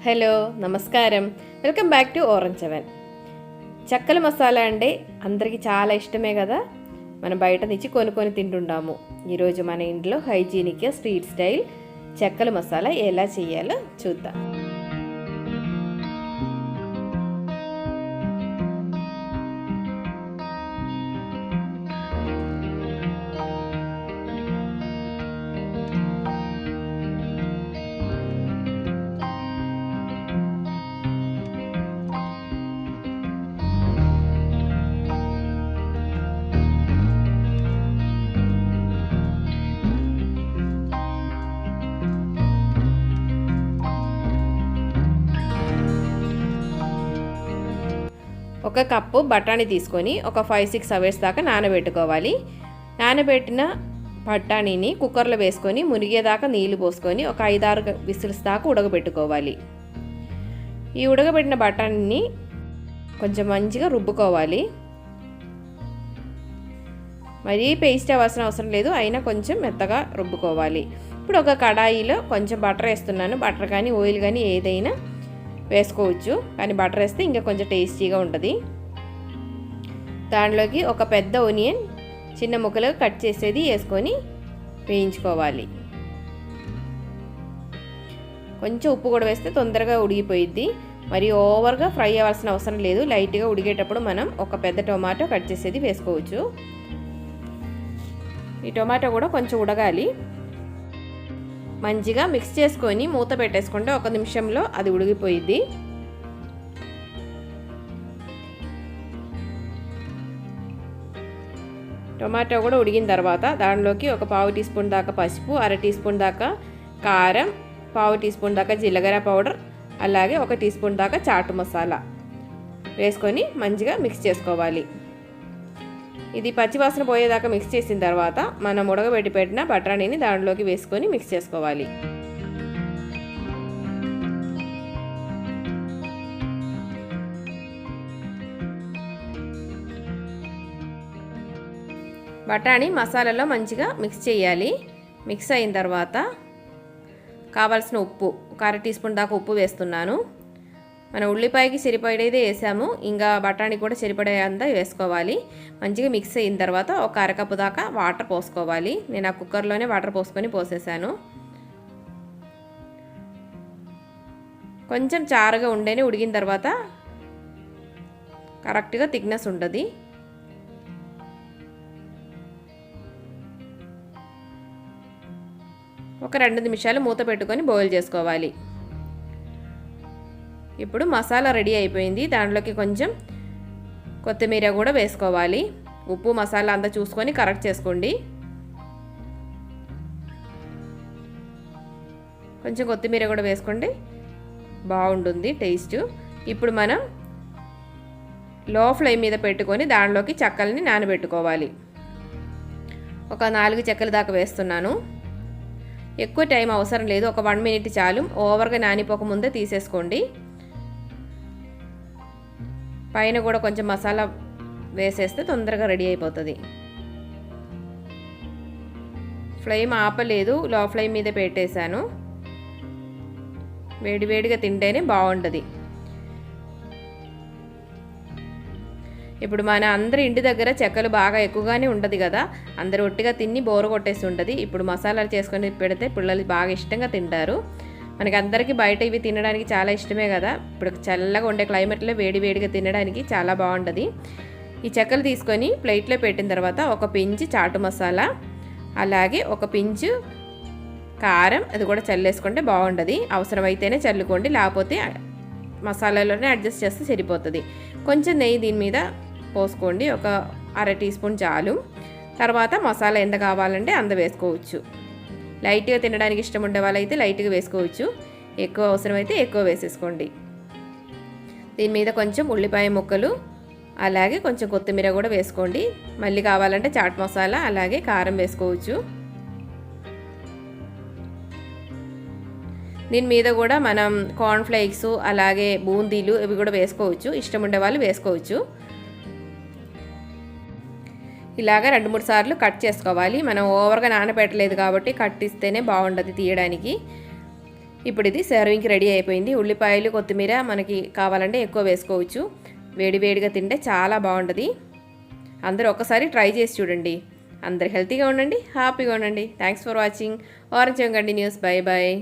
Hello నమస్కారం. Welcome back to orange seven. చెక్కల మసాలా అంటే అందరికీ చాలా ఇష్టమే కదా. మనం బయట నుంచి కొనుక్కొని తింటుంటాము. ఈరోజు మన ఇంట్లో హైజీనిక్గా స్ట్రీట్ స్టైల్ చెక్కల మసాలా ఎలా చేయాలో చూద్దాం. ఒక కప్పు బఠానీ తీసుకొని ఒక 5-6 అవర్స్ దాకా నానబెట్టుకోవాలి. నానబెట్టిన బఠానీని కుక్కర్లో వేసుకొని మునిగేదాకా నీళ్లు పోసుకొని ఒక 5-6 విసిల్స్ దాకా ఉడకబెట్టుకోవాలి. ఈ ఉడకబెట్టిన బఠానీని కొంచెం మంచిగా రుబ్బుకోవాలి. మరీ పేస్ట్ అవ్వాల్సిన అవసరం లేదు, అయినా కొంచెం మెత్తగా రుబ్బుకోవాలి. ఇప్పుడు ఒక కడాయిలో కొంచెం బటర్ వేస్తున్నాను. బటర్ కానీ ఆయిల్ కానీ ఏదైనా వేసుకోవచ్చు, కానీ బటర్ వేస్తే ఇంకా కొంచెం టేస్టీగా ఉంటుంది. దాంట్లోకి ఒక పెద్ద ఆనియన్ చిన్న ముక్కలుగా కట్ చేసేది వేసుకొని వేయించుకోవాలి. కొంచెం ఉప్పు కూడా వేస్తే తొందరగా ఉడికిపోయిద్ది. మరి ఓవర్గా ఫ్రై అవ్వాల్సిన అవసరం లేదు. లైట్గా ఉడికేటప్పుడు మనం ఒక పెద్ద టొమాటో కట్ చేసేది వేసుకోవచ్చు. ఈ టొమాటో కూడా కొంచెం ఉడకాలి. మంచిగా మిక్స్ చేసుకొని మూత పెట్టేసుకుంటే 1 నిమిషంలో అది ఉడికిపోయిద్ది. టొమాటో కూడా ఉడికిన తర్వాత దానిలోకి ఒక 1/2 టీ స్పూన్ దాకా పసుపు, 1/2 టీ స్పూన్ దాకా కారం, 1/2 టీ స్పూన్ దాకా జీలకర్ర పౌడర్, అలాగే 1 టీ స్పూన్ దాకా చాటు మసాలా వేసుకొని మంచిగా మిక్స్ చేసుకోవాలి. ఇది పచ్చివాసన పోయేదాకా మిక్స్ చేసిన తర్వాత మనం ఉడకబెట్టి పెట్టిన బఠానీని దాంట్లోకి వేసుకొని మిక్స్ చేసుకోవాలి. బఠానీ మసాలాలో మంచిగా మిక్స్ చేయాలి. మిక్స్ అయిన తర్వాత కావాల్సిన ఉప్పు, ఒక 1/2 టీ స్పూన్ దాకా ఉప్పు వేస్తున్నాను. మనం ఉల్లిపాయకి సరిపడేదే వేసాము, ఇంకా బఠానీ కూడా సరిపడేంత వేసుకోవాలి. మంచిగా మిక్స్ అయిన తర్వాత ఒక 1/2 కప్పు దాకా వాటర్ పోసుకోవాలి. నేను ఆ కుక్కర్లోనే వాటర్ పోసేసాను. కొంచెం చారుగా ఉండేనే ఉడికిన తర్వాత కరెక్ట్గా థిక్నెస్ ఉంటుంది. ఒక 2 నిమిషాలు మూత పెట్టుకొని బాయిల్ చేసుకోవాలి. ఇప్పుడు మసాలా రెడీ అయిపోయింది. దాంట్లోకి కొంచెం కొత్తిమీర కూడా వేసుకోవాలి. ఉప్పు మసాలా అంతా చూసుకొని కరెక్ట్ చేసుకోండి. కొంచెం కొత్తిమీర కూడా వేసుకోండి, బాగుంటుంది టేస్ట్. ఇప్పుడు మనం లో ఫ్లేమ్ మీద పెట్టుకొని దాంట్లోకి చెక్కల్ని నానబెట్టుకోవాలి. ఒక 4 చెక్కలు దాకా వేస్తున్నాను. ఎక్కువ టైం అవసరం లేదు, ఒక 1 మినిట్ చాలు. ఓవర్గా నానిపోక ముందే తీసేసుకోండి. పైన కూడా కొంచెం మసాలా వేసేస్తే తొందరగా రెడీ అయిపోతుంది. ఫ్లేమ్ ఆపలేదు, లో ఫ్లేమ్ మీద పెట్టేశాను. వేడివేడిగా తింటేనే బాగుంటుంది. ఇప్పుడు మన అందరి ఇంటి దగ్గర చెక్కలు బాగా ఎక్కువగానే ఉంటుంది కదా, అందరు ఒట్టిగా తిని బోరు కొట్టేసి ఉంటుంది. ఇప్పుడు మసాలాలు చేసుకొని పెడితే పిల్లలు బాగా ఇష్టంగా తింటారు. మనకి అందరికీ బయట ఇవి తినడానికి చాలా ఇష్టమే కదా. ఇప్పుడు చల్లగా ఉండే క్లైమేట్లో వేడివేడిగా తినడానికి చాలా బాగుంటుంది. ఈ చెక్కలు తీసుకొని ప్లేట్లో పెట్టిన తర్వాత ఒక పించు చాటు మసాలా, అలాగే ఒక పించు కారం, అది కూడా చల్లేసుకుంటే బాగుంటుంది. అవసరమైతేనే చల్లుకోండి, లేకపోతే మసాలాలోనే అడ్జస్ట్ చేస్తే సరిపోతుంది. కొంచెం నెయ్యి దీని మీద పోసుకోండి, ఒక 1/2 టీ స్పూన్ చాలు. తర్వాత మసాలా ఎంత కావాలంటే అంత వేసుకోవచ్చు. లైట్గా తినడానికి ఇష్టం ఉండే వాళ్ళైతే లైట్గా వేసుకోవచ్చు, ఎక్కువ అవసరమైతే ఎక్కువ వేసేసుకోండి. దీని మీద కొంచెం ఉల్లిపాయ ముక్కలు, అలాగే కొంచెం కొత్తిమీర కూడా వేసుకోండి. మళ్ళీ కావాలంటే చాట్ మసాలా అలాగే కారం వేసుకోవచ్చు. దీని మీద కూడా మనం కార్న్ఫ్లేక్స్ అలాగే బూందీలు ఇవి కూడా వేసుకోవచ్చు, ఇష్టం ఉండే వాళ్ళు వేసుకోవచ్చు. ఇలాగ 2-3 సార్లు కట్ చేసుకోవాలి. మనం ఓవర్గా నానబెట్టలేదు కాబట్టి కట్ ఇస్తేనే బాగుంటుంది తీయడానికి. ఇప్పుడు ఇది సర్వింగ్కి రెడీ అయిపోయింది. ఉల్లిపాయలు కొత్తిమీర మనకి కావాలంటే ఎక్కువ వేసుకోవచ్చు. వేడివేడిగా తింటే చాలా బాగుంటుంది. అందరూ ఒకసారి ట్రై చేసి చూడండి. అందరు హెల్తీగా ఉండండి, హ్యాపీగా ఉండండి. Thanks for watching. Orange continues. Bye bye.